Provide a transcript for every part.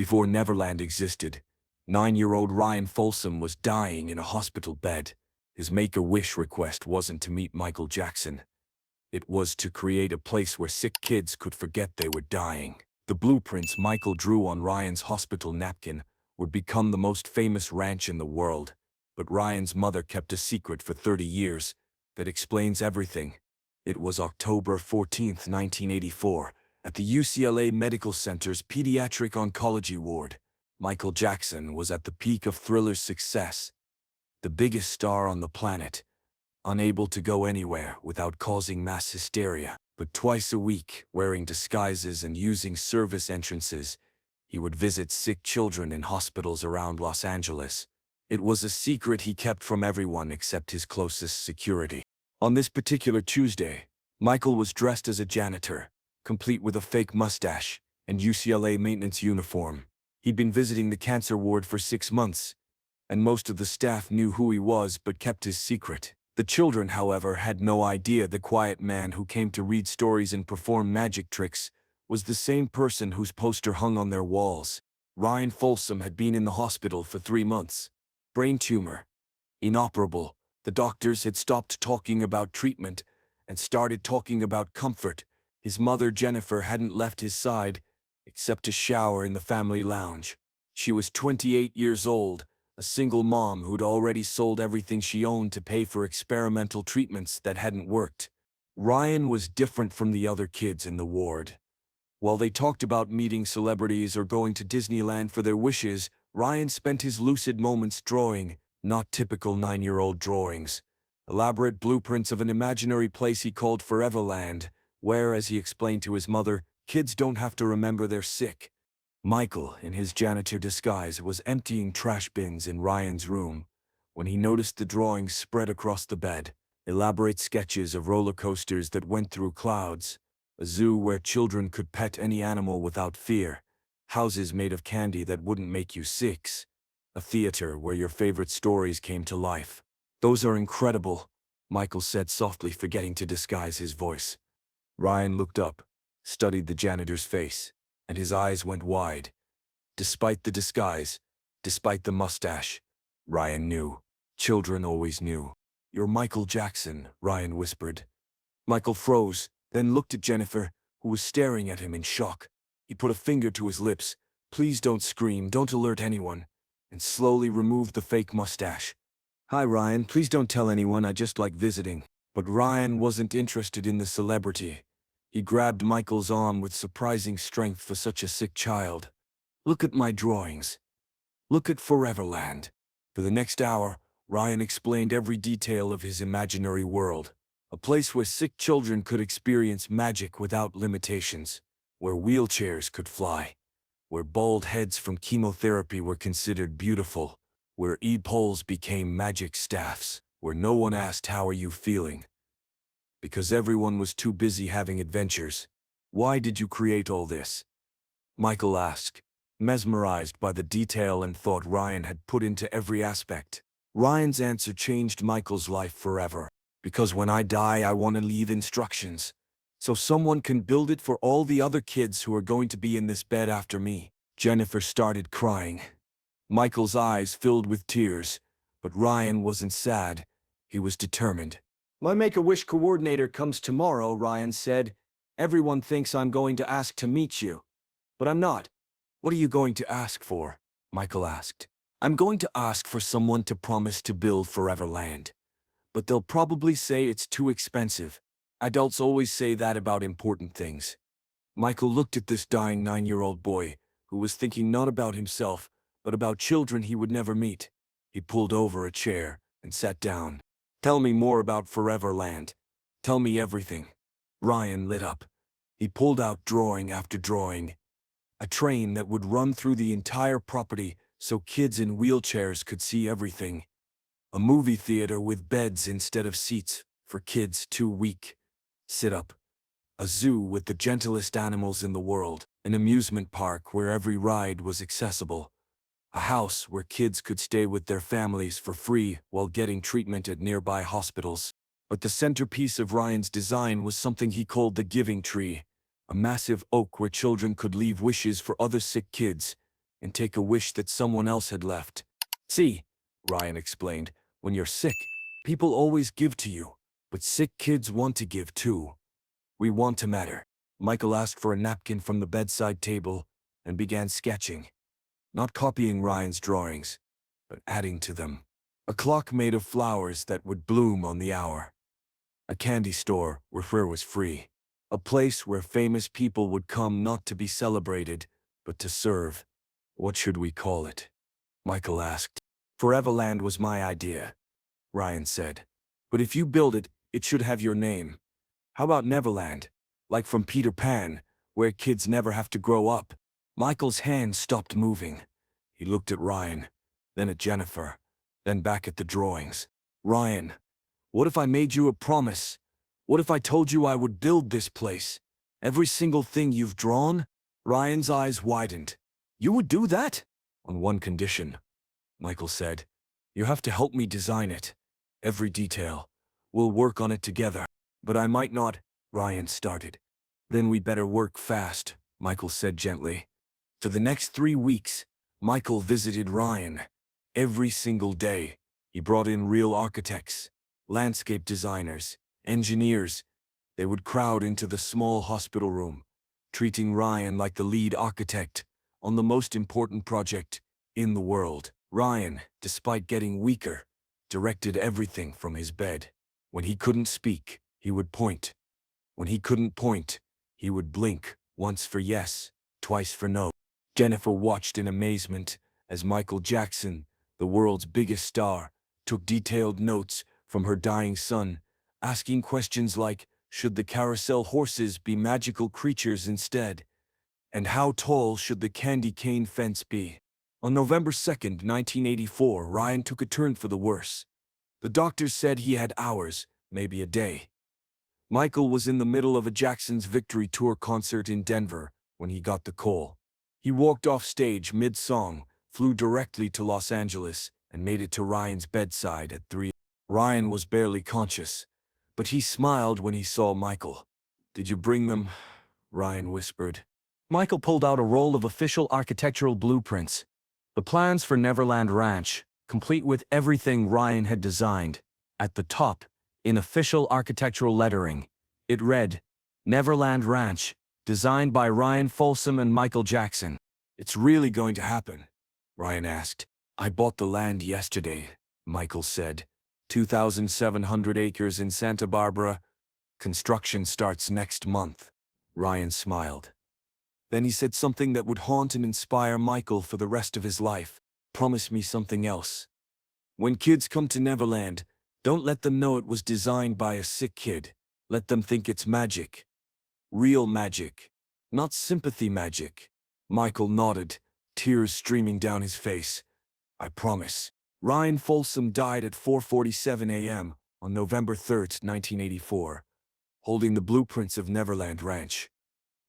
Before Neverland existed, 9-year-old Ryan Folsom was dying in a hospital bed. His make-a-wish request wasn't to meet Michael Jackson. It was to create a place where sick kids could forget they were dying. The blueprints Michael drew on Ryan's hospital napkin would become the most famous ranch in the world. But Ryan's mother kept a secret for 30 years. That explains everything. It was October 14, 1984, at the UCLA Medical Center's pediatric oncology ward. Michael Jackson was at the peak of Thriller's success, the biggest star on the planet, unable to go anywhere without causing mass hysteria. But twice a week, wearing disguises and using service entrances, he would visit sick children in hospitals around Los Angeles. It was a secret he kept from everyone except his closest security. On this particular Tuesday, Michael was dressed as a janitor, complete with a fake mustache and UCLA maintenance uniform. He'd been visiting the cancer ward for 6 months, and most of the staff knew who he was but kept his secret. The children, however, had no idea the quiet man who came to read stories and perform magic tricks was the same person whose poster hung on their walls. Ryan Folsom had been in the hospital for 3 months. Brain tumor. Inoperable. The doctors had stopped talking about treatment and started talking about comfort. His mother, Jennifer, hadn't left his side, except to shower in the family lounge. She was 28 years old, a single mom who'd already sold everything she owned to pay for experimental treatments that hadn't worked. Ryan was different from the other kids in the ward. While they talked about meeting celebrities or going to Disneyland for their wishes, Ryan spent his lucid moments drawing, not typical 9-year-old drawings. Elaborate blueprints of an imaginary place he called Foreverland, where, as he explained to his mother, kids don't have to remember they're sick. Michael, in his janitor disguise, was emptying trash bins in Ryan's room when he noticed the drawings spread across the bed. Elaborate sketches of roller coasters that went through clouds, a zoo where children could pet any animal without fear, houses made of candy that wouldn't make you sick, a theater where your favorite stories came to life. "Those are incredible," Michael said softly, forgetting to disguise his voice. Ryan looked up, studied the janitor's face, and his eyes went wide. Despite the disguise, despite the mustache, Ryan knew. Children always knew. "You're Michael Jackson," Ryan whispered. Michael froze, then looked at Jennifer, who was staring at him in shock. He put a finger to his lips. "Please don't scream, don't alert anyone," and slowly removed the fake mustache. "Hi, Ryan, please don't tell anyone, I just like visiting." But Ryan wasn't interested in the celebrity. He grabbed Michael's arm with surprising strength for such a sick child. "Look at my drawings. Look at Foreverland." For the next hour, Ryan explained every detail of his imaginary world. A place where sick children could experience magic without limitations, where wheelchairs could fly, where bald heads from chemotherapy were considered beautiful, where e-poles became magic staffs, where no one asked "How are you feeling?" because everyone was too busy having adventures. "Why did you create all this?" Michael asked, mesmerized by the detail and thought Ryan had put into every aspect. Ryan's answer changed Michael's life forever. "Because when I die, I want to leave instructions, so someone can build it for all the other kids who are going to be in this bed after me." Jennifer started crying. Michael's eyes filled with tears, but Ryan wasn't sad. He was determined. "My Make-A-Wish coordinator comes tomorrow," Ryan said. "Everyone thinks I'm going to ask to meet you, but I'm not." "What are you going to ask for?" Michael asked. "I'm going to ask for someone to promise to build Foreverland. But they'll probably say it's too expensive. Adults always say that about important things." Michael looked at this dying 9-year-old boy, who was thinking not about himself, but about children he would never meet. He pulled over a chair and sat down. "Tell me more about Foreverland. Tell me everything." Ryan lit up. He pulled out drawing after drawing. A train that would run through the entire property so kids in wheelchairs could see everything. A movie theater with beds instead of seats for kids too weak. Sit up. A zoo with the gentlest animals in the world. An amusement park where every ride was accessible. A house where kids could stay with their families for free while getting treatment at nearby hospitals. But the centerpiece of Ryan's design was something he called the Giving Tree, a massive oak where children could leave wishes for other sick kids. and take a wish that someone else had left. See, Ryan explained, when you're sick, people always give to you, but sick kids want to give too. We want to matter. Michael asked for a napkin from the bedside table and began sketching, not copying Ryan's drawings, but adding to them. A clock made of flowers that would bloom on the hour. A candy store where fur was free. A place where famous people would come not to be celebrated, but to serve. What should we call it? Michael asked. Foreverland was my idea, Ryan said. But if you build it, it should have your name. How about Neverland? Like from Peter Pan, where kids never have to grow up. Michael's hand stopped moving. He looked at Ryan, then at Jennifer, then back at the drawings. Ryan, what if I made you a promise? What if I told you I would build this place? Every single thing you've drawn? Ryan's eyes widened. You would do that? On one condition, Michael said. You have to help me design it. Every detail. We'll work on it together. But I might not, Ryan started. Then we better work fast, Michael said gently. For the next 3 weeks, Michael visited Ryan. Every single day, he brought in real architects, landscape designers, engineers. They would crowd into the small hospital room, treating Ryan like the lead architect on the most important project in the world. Ryan, despite getting weaker, directed everything from his bed. When he couldn't speak, he would point. When he couldn't point, he would blink, once for yes, twice for no. Jennifer watched in amazement as Michael Jackson, the world's biggest star, took detailed notes from her dying son, asking questions like, should the carousel horses be magical creatures instead? And how tall should the candy cane fence be? On November 2nd, 1984, Ryan took a turn for the worse. The doctors said he had hours, maybe a day. Michael was in the middle of a Jackson's Victory Tour concert in Denver when he got the call. He walked off stage mid-song, flew directly to Los Angeles, and made it to Ryan's bedside at 3. Ryan was barely conscious, but he smiled when he saw Michael. Did you bring them? Ryan whispered. Michael pulled out a roll of official architectural blueprints. The plans for Neverland Ranch, complete with everything Ryan had designed. At the top, in official architectural lettering, it read, Neverland Ranch, designed by Ryan Folsom and Michael Jackson. It's really going to happen? Ryan asked. I bought the land yesterday, Michael said. 2,700 acres in Santa Barbara. Construction starts next month. Ryan smiled. Then he said something that would haunt and inspire Michael for the rest of his life. Promise me something else. When kids come to Neverland, don't let them know it was designed by a sick kid. Let them think it's magic. Real magic. Not sympathy magic. Michael nodded, tears streaming down his face. I promise. Ryan Folsom died at 4:47 a.m. on November 3rd, 1984, holding the blueprints of Neverland Ranch.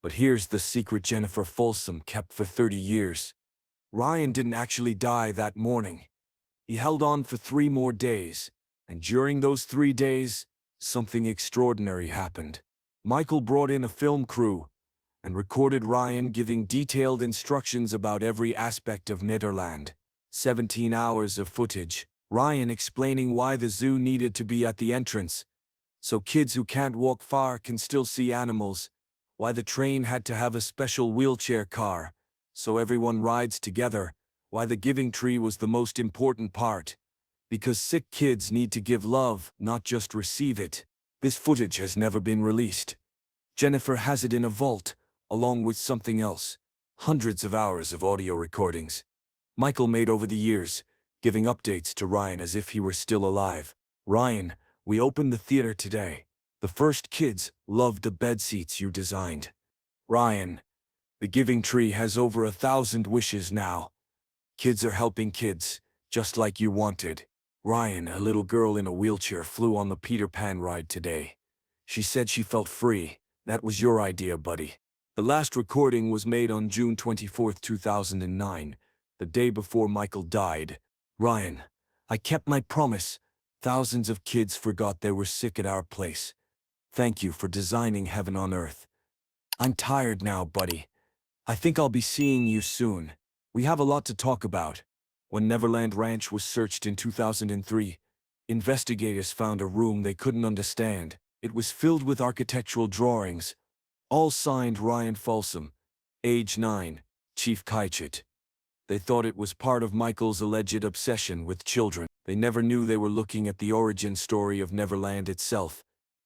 But here's the secret Jennifer Folsom kept for 30 years. Ryan didn't actually die that morning. He held on for 3 more days, and during those 3 days, something extraordinary happened. Michael brought in a film crew and recorded Ryan giving detailed instructions about every aspect of Neverland. 17 hours of footage. Ryan explaining why the zoo needed to be at the entrance, so kids who can't walk far can still see animals. Why the train had to have a special wheelchair car, so everyone rides together. Why the giving tree was the most important part. Because sick kids need to give love, not just receive it. This footage has never been released. Jennifer has it in a vault, along with something else. Hundreds of hours of audio recordings. Michael made over the years, giving updates to Ryan as if he were still alive. Ryan, we opened the theater today. The first kids loved the bed seats you designed. Ryan, the giving tree has over 1,000 wishes now. Kids are helping kids, just like you wanted. Ryan, a little girl in a wheelchair, flew on the Peter Pan ride today. She said she felt free. That was your idea, buddy. The last recording was made on June 24, 2009, the day before Michael died. Ryan, I kept my promise. Thousands of kids forgot they were sick at our place. Thank you for designing heaven on earth. I'm tired now, buddy. I think I'll be seeing you soon. We have a lot to talk about. When Neverland Ranch was searched in 2003, investigators found a room they couldn't understand. It was filled with architectural drawings, all signed Ryan Folsom, age 9, Chief Kaichit. They thought it was part of Michael's alleged obsession with children. They never knew they were looking at the origin story of Neverland itself,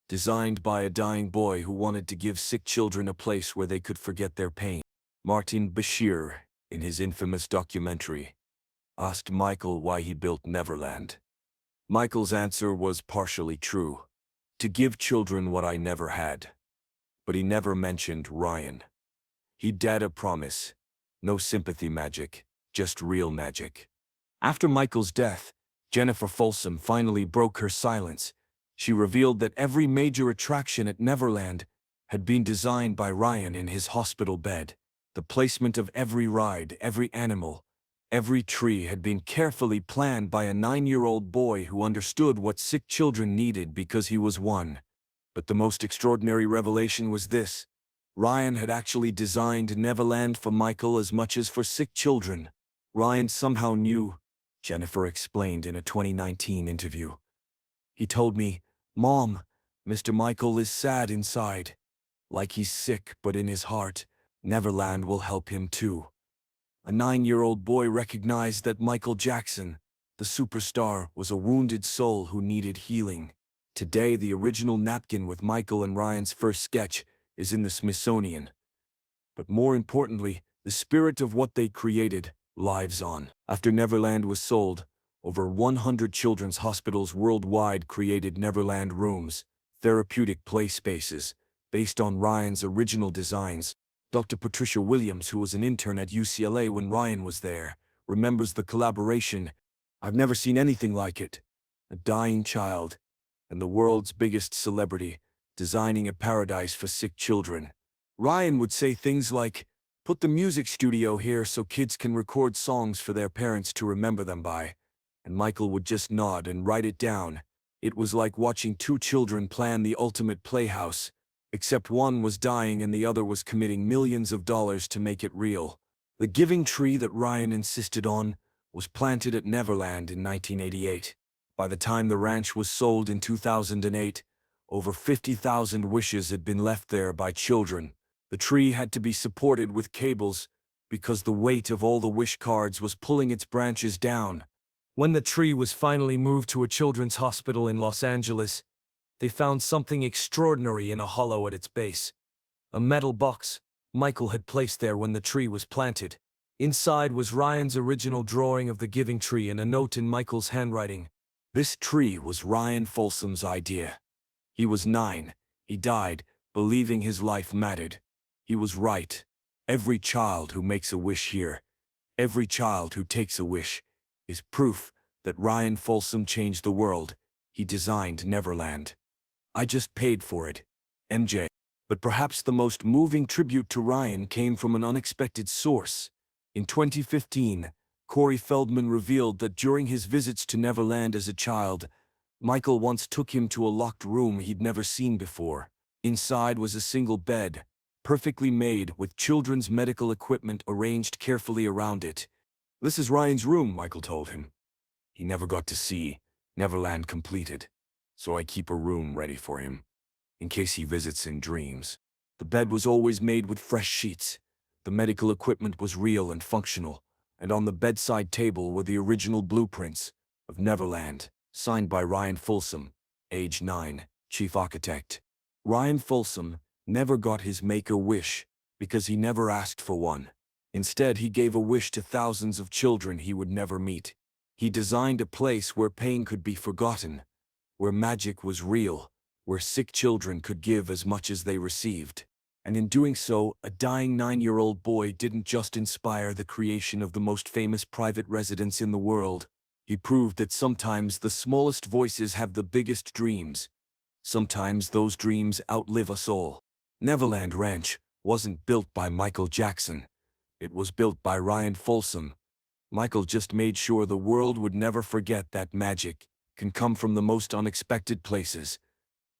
designed by a dying boy who wanted to give sick children a place where they could forget their pain. Martin Bashir, in his infamous documentary, asked Michael why he built Neverland. Michael's answer was partially true: to give children what I never had. But he never mentioned Ryan. He'd had a promise. No sympathy magic, just real magic. After Michael's death, Jennifer Folsom finally broke her silence. She revealed that every major attraction at Neverland had been designed by Ryan in his hospital bed. The placement of every ride, every animal, every tree had been carefully planned by a 9-year-old boy who understood what sick children needed because he was one. But the most extraordinary revelation was this: Ryan had actually designed Neverland for Michael as much as for sick children. Ryan somehow knew, Jennifer explained in a 2019 interview. He told me, "Mom, Mr. Michael is sad inside. Like he's sick, but in his heart, Neverland will help him too." A 9-year-old boy recognized that Michael Jackson, the superstar, was a wounded soul who needed healing. Today, the original napkin with Michael and Ryan's first sketch is in the Smithsonian. But more importantly, the spirit of what they created lives on. After Neverland was sold, over 100 children's hospitals worldwide created Neverland rooms, therapeutic play spaces, based on Ryan's original designs. Dr. Patricia Williams, who was an intern at UCLA when Ryan was there, remembers the collaboration. "I've never seen anything like it. A dying child, and the world's biggest celebrity, designing a paradise for sick children." Ryan would say things like, "Put the music studio here so kids can record songs for their parents to remember them by." And Michael would just nod and write it down. It was like watching two children plan the ultimate playhouse, except one was dying and the other was committing millions of dollars to make it real. The giving tree that Ryan insisted on was planted at Neverland in 1988. By the time the ranch was sold in 2008, over 50,000 wishes had been left there by children. The tree had to be supported with cables because the weight of all the wish cards was pulling its branches down. When the tree was finally moved to a children's hospital in Los Angeles, they found something extraordinary in a hollow at its base. A metal box Michael had placed there when the tree was planted. Inside was Ryan's original drawing of the giving tree and a note in Michael's handwriting. This tree was Ryan Folsom's idea. He was 9. He died, believing his life mattered. He was right. Every child who makes a wish here, every child who takes a wish, is proof that Ryan Folsom changed the world. He designed Neverland. I just paid for it. MJ. But perhaps the most moving tribute to Ryan came from an unexpected source. In 2015, Corey Feldman revealed that during his visits to Neverland as a child, Michael once took him to a locked room he'd never seen before. Inside was a single bed, perfectly made, with children's medical equipment arranged carefully around it. "This is Ryan's room," Michael told him. "He never got to see Neverland completed, so I keep a room ready for him, in case he visits in dreams." The bed was always made with fresh sheets. The medical equipment was real and functional, and on the bedside table were the original blueprints of Neverland, signed by Ryan Folsom, age 9, chief architect. Ryan Folsom never got his make-a-wish because he never asked for one. Instead, he gave a wish to thousands of children he would never meet. He designed a place where pain could be forgotten, where magic was real, where sick children could give as much as they received. And in doing so, a dying 9-year-old boy didn't just inspire the creation of the most famous private residence in the world. He proved that sometimes the smallest voices have the biggest dreams. Sometimes those dreams outlive us all. Neverland Ranch wasn't built by Michael Jackson. It was built by Ryan Folsom. Michael just made sure the world would never forget that magic can come from the most unexpected places.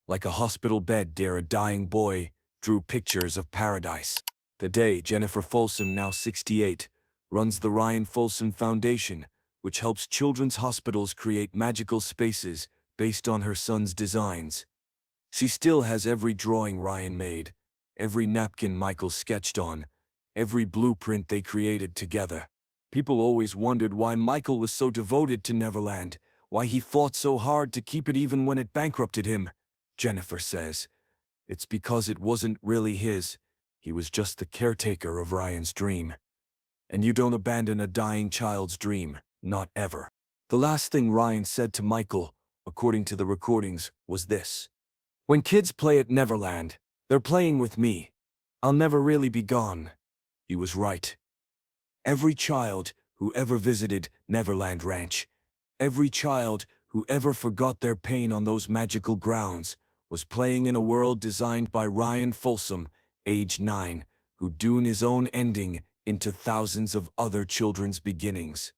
Like a hospital bed near a dying boy drew pictures of paradise. Today, Jennifer Folsom, now 68, runs the Ryan Folsom Foundation, which helps children's hospitals create magical spaces based on her son's designs. She still has every drawing Ryan made, every napkin Michael sketched on, every blueprint they created together. People always wondered why Michael was so devoted to Neverland, why he fought so hard to keep it even when it bankrupted him. Jennifer says, "It's because it wasn't really his. He was just the caretaker of Ryan's dream. And you don't abandon a dying child's dream, not ever." The last thing Ryan said to Michael, according to the recordings, was this: "When kids play at Neverland, they're playing with me. I'll never really be gone." He was right. Every child who ever visited Neverland Ranch, every child who ever forgot their pain on those magical grounds, was playing in a world designed by Ryan Folsom, age 9, who tuned his own ending into thousands of other children's beginnings.